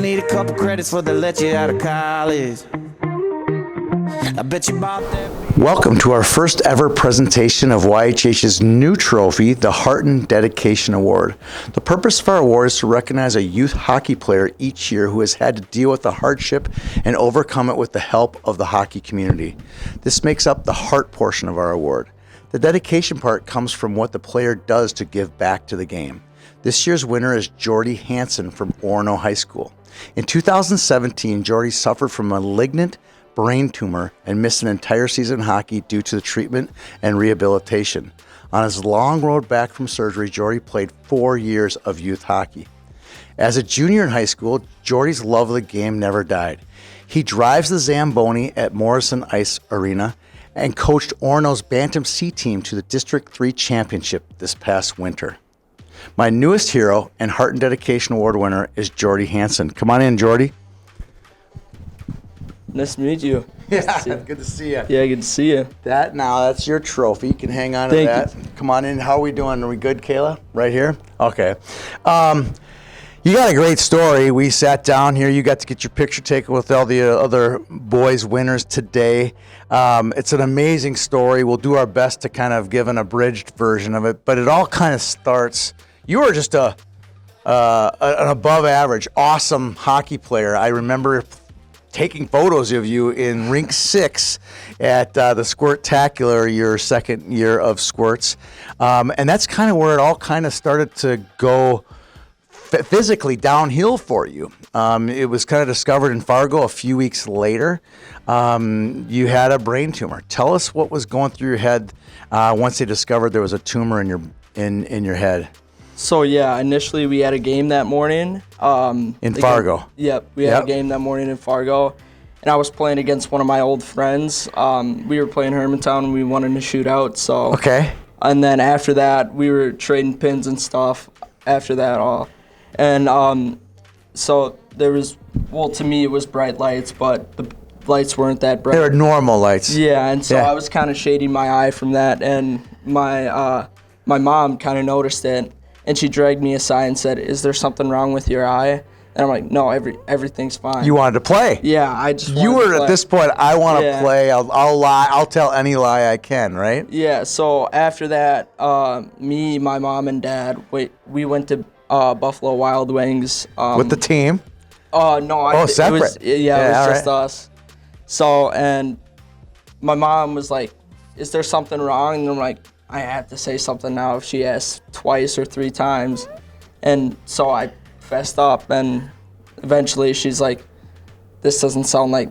need a couple credits before they let you out of college. I bet you bought that. Welcome to our first ever presentation of YHH's new trophy, the Hansen Dedication Award. The purpose of our award is to recognize a youth hockey player each year who has had to deal with the hardship and overcome it with the help of the hockey community. This makes up the heart portion of our award. The dedication part comes from what the player does to give back to the game. This year's winner is Jordy Hansen from Orono High School. In 2017, Jordy suffered from a malignant brain tumor and missed an entire season in hockey due to the treatment and rehabilitation. On his long road back from surgery, Jordy played 4 years of youth hockey. As a junior in high school, Jordy's love of the game never died. He drives the Zamboni at Morrison Ice Arena and coached Orono's Bantam C team to the District 3 championship this past winter. My newest hero and Hansen Dedication Award winner is Jordy Hansen. Come on in, Jordy. Nice to meet you. Yeah, good to see you. Yeah, good to see you. That's your trophy. You can hang on to that. Come on in. How are we doing? Are we good, Kayla? Right here? Okay. You got a great story. We sat down here. You got to get your picture taken with all the other boys winners today. It's an amazing story. We'll do our best to kind of give an abridged version of it, but it all kind of starts. You were just an above average, awesome hockey player. I remember taking photos of you in Rink 6 at the Squirt-tacular, your second year of Squirts. And that's kind of where it all kind of started to go physically downhill for you. It was kind of discovered in Fargo a few weeks later. You had a brain tumor. Tell us what was going through your head once they discovered there was a tumor in your head. So yeah, initially we had a game that morning. In Fargo. Yep, we had a game that morning in Fargo, and I was playing against one of my old friends. We were playing Hermantown, and we won in a shootout. So okay. And then after that, we were trading pins and stuff. After that, all, and so there was. Well, to me, it was bright lights, but the lights weren't that bright. They were normal lights. Yeah, and so I was kind of shading my eye from that, and my mom kind of noticed it. And she dragged me aside and said, "Is there something wrong with your eye?" And I'm like, "No, everything's fine." You wanted to play. Yeah, I just wanted You were to play. At this point, I want to play. I'll lie. I'll tell any lie I can, right? Yeah. So after that, me, my mom, and dad, we went to Buffalo Wild Wings. With the team? No. Separate. It was just us. So, and my mom was like, "Is there something wrong?" And I'm like, I have to say something now if she asks twice or 3 times. And so I fessed up, and eventually she's like, this doesn't sound like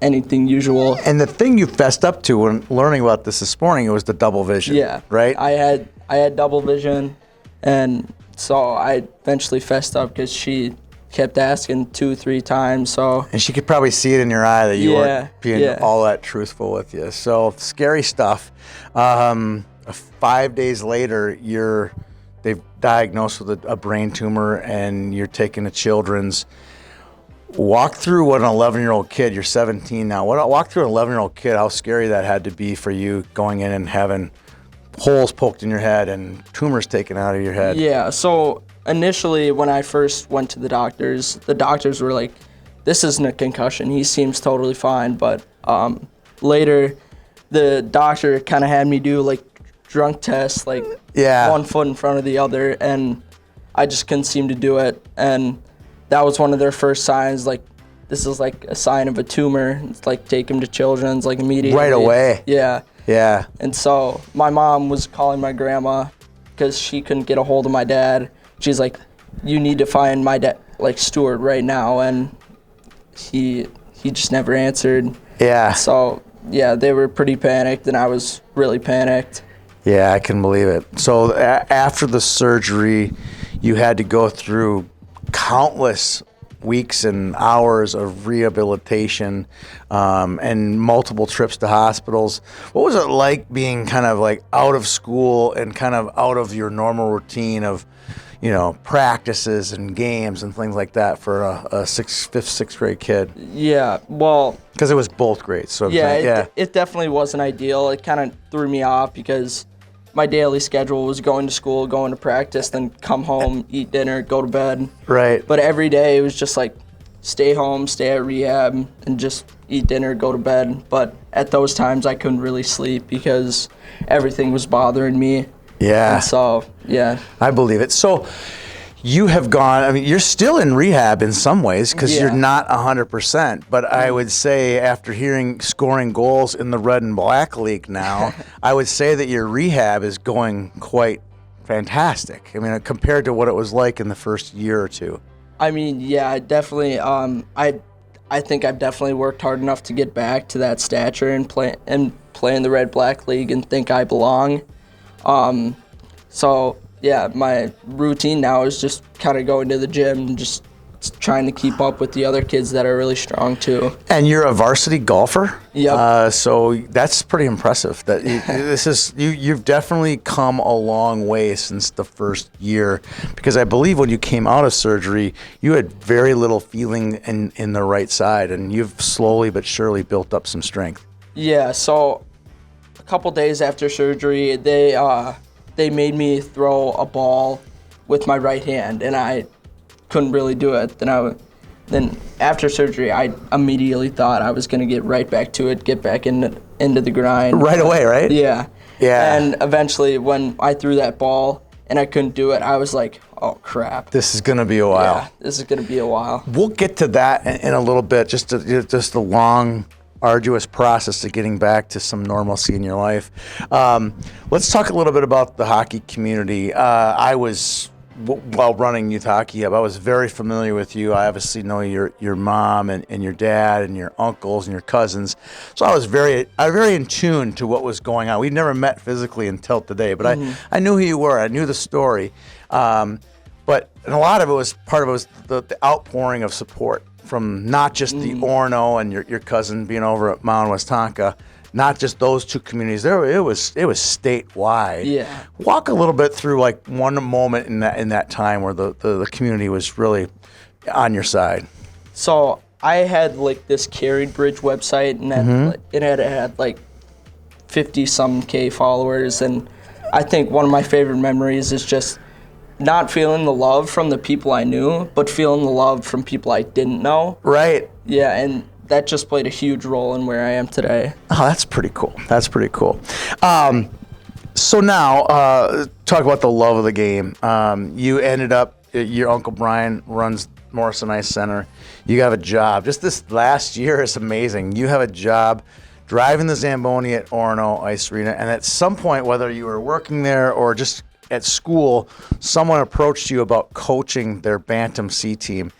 anything usual. And the thing you fessed up to when learning about this morning, it was the double vision. Yeah. Right? I had double vision, and so I eventually fessed up because she kept asking 2-3 times. So. And she could probably see it in your eye that you weren't being all that truthful with you. So scary stuff. 5 days later, they've diagnosed with a brain tumor, and you're taken to Children's. Walk through what an 11-year-old kid. You're 17 now. Walk through an 11-year-old kid. How scary that had to be for you, going in and having holes poked in your head and tumors taken out of your head. Yeah. So initially, when I first went to the doctors were like, "This isn't a concussion. He seems totally fine." But later, the doctor kind of had me do like drunk tests, like one foot in front of the other, and I just couldn't seem to do it. And that was one of their first signs, like, this is like a sign of a tumor. It's like, take him to Children's, like, immediately. Right away. Yeah. Yeah. And so my mom was calling my grandma because she couldn't get a hold of my dad. She's like, you need to find my dad, like, Stuart, right now. And he just never answered. Yeah. So, yeah, they were pretty panicked, and I was really panicked. Yeah, I can believe it. So after the surgery, you had to go through countless weeks and hours of rehabilitation and multiple trips to hospitals. What was it like being kind of like out of school and kind of out of your normal routine of, you know, practices and games and things like that for a fifth, sixth grade kid? Yeah, well, because it was both grades. So it definitely wasn't ideal. It kind of threw me off because my daily schedule was going to school, going to practice, then come home, eat dinner, go to bed. Right. But every day it was just like stay home, stay at rehab, and just eat dinner, go to bed. But at those times, I couldn't really sleep because everything was bothering me. Yeah. And so, yeah. I believe it. So you have gone, I mean, you're still in rehab in some ways because you're not 100%. But I would say after hearing scoring goals in the Red and Black League now, I would say that your rehab is going quite fantastic. I mean, compared to what it was like in the first year or two. I mean, yeah, I definitely. I think I've definitely worked hard enough to get back to that stature and play in the Red Black League and think I belong. So yeah, my routine now is just kind of going to the gym and just trying to keep up with the other kids that are really strong too. And you're a varsity golfer. Yep. So that's pretty impressive. That you've definitely come a long way since the first year, because I believe when you came out of surgery, you had very little feeling in the right side, and you've slowly but surely built up some strength. Yeah. So a couple days after surgery, they made me throw a ball with my right hand, and I couldn't really do it. Then after surgery, I immediately thought I was going to get right back to it, get back into the grind. Right away, right? Yeah. Yeah. And eventually, when I threw that ball and I couldn't do it, I was like, oh, crap. This is going to be a while. Yeah, this is going to be a while. We'll get to that in a little bit, just the long, arduous process to getting back to some normalcy in your life. Let's talk a little bit about the hockey community. While running youth hockey hub, I was very familiar with you. I obviously know your mom and your dad and your uncles and your cousins. So I was very in tune to what was going on. We'd never met physically until today, but I knew who you were. I knew the story. But a lot of it was the outpouring of support from not just the Orono and your cousin being over at Mount Westonka, not just those two communities. It was statewide. Yeah. Walk a little bit through like one moment in that time where the community was really on your side. So I had like this Carried Bridge website, and it had like 50-some K followers, and I think one of my favorite memories is just not feeling the love from the people I knew, but feeling the love from people I didn't know. Right. Yeah, and that just played a huge role in where I am today. Oh, that's pretty cool. So now, talk about the love of the game. You ended up, your Uncle Brian runs Morrison Ice Center. You have a job. Just this last year is amazing. You have a job driving the Zamboni at Orono Ice Arena, and at some point, whether you were working there or just at school, someone approached you about coaching their Bantam C team.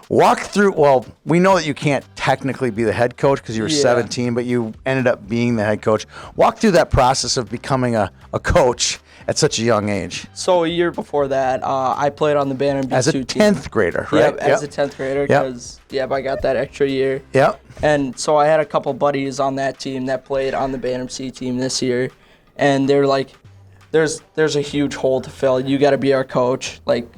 Walk through, well, we know that you can't technically be the head coach because you were 17, but you ended up being the head coach. Walk through that process of becoming a coach at such a young age. So a year before that, I played on the Bantam B2 As a team. 10th grader, right? Yep, as a 10th grader, because, I got that extra year. Yep. And so I had a couple buddies on that team that played on the Bantam C team this year, and they're like, there's a huge hole to fill. You got to be our coach. Like,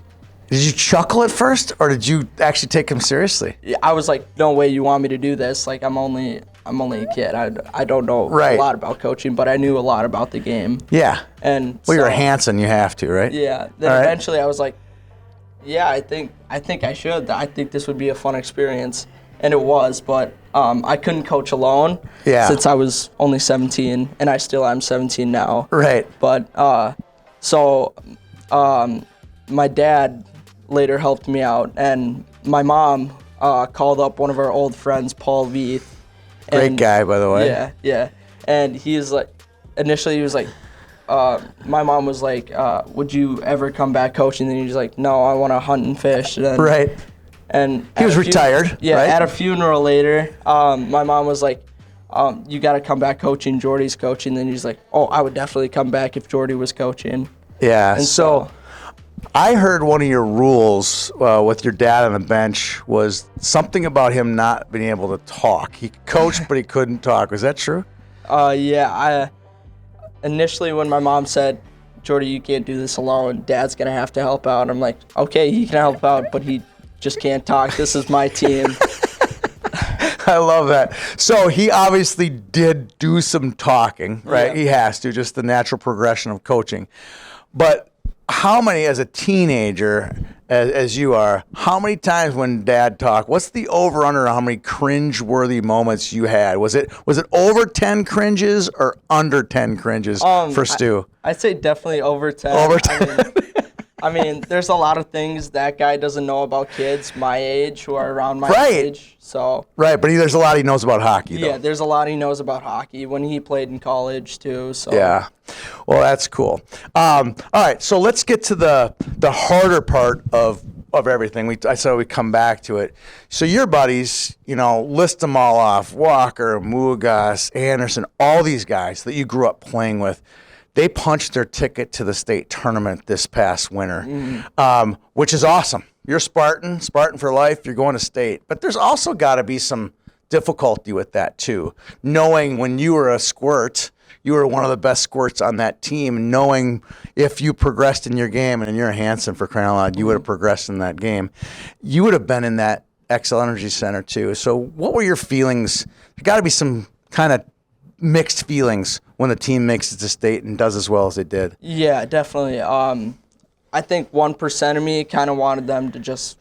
did you chuckle at first, or did you actually take him seriously? I was like, no way you want me to do this. Like, I'm only a kid. I don't know a lot about coaching, but I knew a lot about the game. Yeah. And well, you're a Hansen, you have to, right? Yeah. Then eventually I was like, yeah, I think I should. I think this would be a fun experience. And it was, but I couldn't coach alone since I was only 17, and I still am 17 now. Right. But my dad later helped me out, and my mom called up one of our old friends, Paul Veith. Great guy, by the way. Yeah. And initially he was like, my mom was like, would you ever come back coaching? And he was like, no, I want to hunt and fish. And then, right. And he was retired. Yeah, right? At a funeral later, my mom was like, you got to come back coaching. Jordy's coaching. Then he's like, oh, I would definitely come back if Jordy was coaching. Yeah. And so I heard one of your rules with your dad on the bench was something about him not being able to talk. He coached, but he couldn't talk. Was that true? Yeah. Initially, when my mom said, Jordy, you can't do this alone, Dad's going to have to help out, I'm like, okay, he can help out, but he just can't talk. This is my team. I love that. So he obviously did do some talking, right? Yeah. He has to, just the natural progression of coaching. But how many, as a teenager, as you are, how many times when Dad talked, what's the over/under on how many cringe-worthy moments you had? Was it over 10 cringes or under 10 cringes for Stu? I'd say definitely over 10. Over 10. I mean, there's a lot of things that guy doesn't know about kids my age who are around my Right. age. So Right, but there's a lot he knows about hockey, though. yeah, there's a lot he knows about hockey when he played in college too. So Yeah. Well, that's cool. All right, so let's get to the harder part of everything. I said we come back to it. So your buddies, list them all off: Walker, Mugas, Anderson, all these guys that you grew up playing with. They punched their ticket to the state tournament this past winter, which is awesome. You're Spartan for life. You're going to state. But there's also got to be some difficulty with that, too. Knowing when you were a squirt, you were one of the best squirts on that team, knowing if you progressed in your game, and you're a Hansen for crying out loud, you would have progressed in that game. You would have been in that XL Energy Center, too. So what were your feelings? There got to be some kind of mixed feelings when the team makes it to state and does as well as they did. Yeah, definitely. I think 1% of me kind of wanted them to just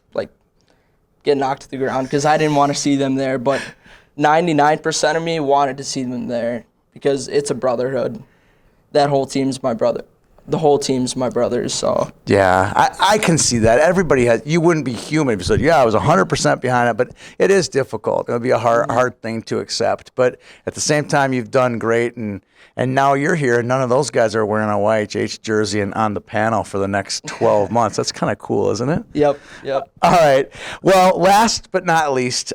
get knocked to the ground because I didn't want to see them there. But 99% of me wanted to see them there because it's a brotherhood. That whole team's my brother. The whole team's my brothers. So yeah, I can see that. Everybody has. You wouldn't be human if you said, "Yeah, I was 100% behind it." But it is difficult. It would be a hard thing to accept. But at the same time, you've done great, and now you're here, and none of those guys are wearing a YHH jersey and on the panel for the next 12 months. That's kind of cool, isn't it? Yep. All right. Well, last but not least,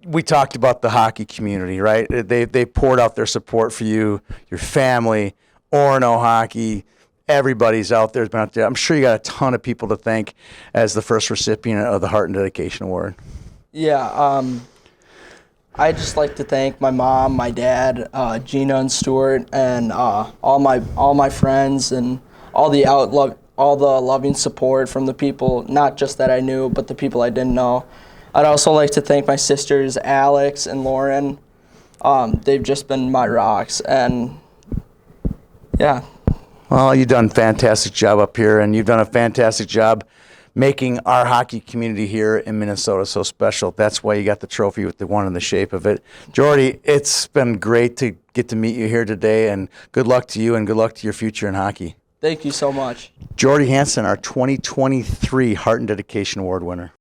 we talked about the hockey community, right? They poured out their support for you, your family. Orono hockey, everybody's out there has been out there. I'm sure you got a ton of people to thank as the first recipient of the Heart and Dedication Award. Yeah, I'd just like to thank my mom, my dad, Gina and Stuart, and all my friends and all the loving support from the people, not just that I knew, but the people I didn't know. I'd also like to thank my sisters, Alex and Lauren. They've just been my rocks, and yeah. Well, you've done a fantastic job up here, and you've done a fantastic job making our hockey community here in Minnesota so special. That's why you got the trophy with the one in the shape of it. Jordy, it's been great to get to meet you here today, and good luck to you and good luck to your future in hockey. Thank you so much. Jordy Hansen, our 2023 Heart and Dedication Award winner.